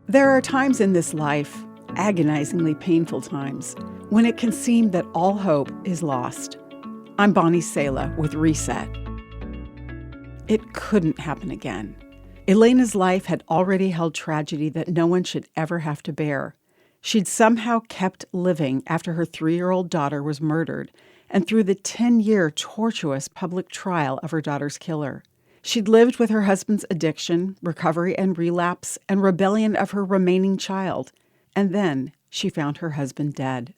There are times in this life, agonizingly painful times, when it can seem that all hope is lost. I'm Bonnie Sala with Reset. It couldn't happen again. Elena's life had already held tragedy that no one should ever have to bear. She'd somehow kept living after her 3-year-old daughter was murdered and through the 10-year tortuous public trial of her daughter's killer. She'd lived with her husband's addiction, recovery and relapse, and rebellion of her remaining child. And then she found her husband dead.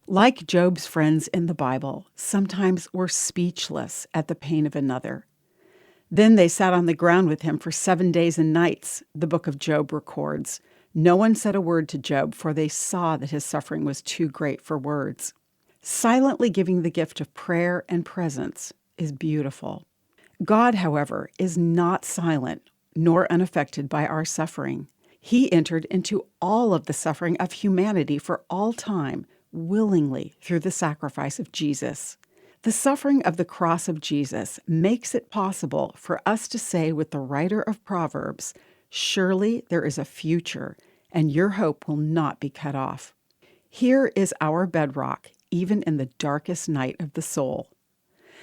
Like Job's friends in the Bible, sometimes we're speechless at the pain of another. Then they sat on the ground with him for 7 days and nights, the book of Job records. No one said a word to Job, for they saw that his suffering was too great for words. Silently giving the gift of prayer and presence is beautiful. God, however, is not silent nor unaffected by our suffering. He entered into all of the suffering of humanity for all time, willingly through the sacrifice of Jesus. The suffering of the cross of Jesus makes it possible for us to say with the writer of Proverbs, "Surely there is a future, and your hope will not be cut off." Here is our bedrock, even in the darkest night of the soul.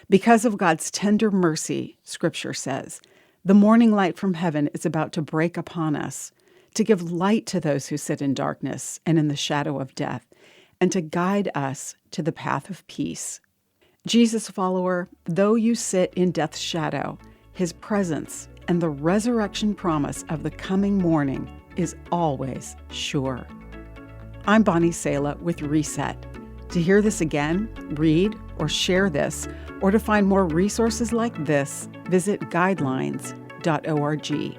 Because of God's tender mercy, Scripture says, the morning light from heaven is about to break upon us, to give light to those who sit in darkness and in the shadow of death, and to guide us to the path of peace. Jesus follower, though you sit in death's shadow, his presence and the resurrection promise of the coming morning is always sure. I'm Bonnie Sala with Reset. To hear this again, read or share this, or to find more resources like this, visit guidelines.org.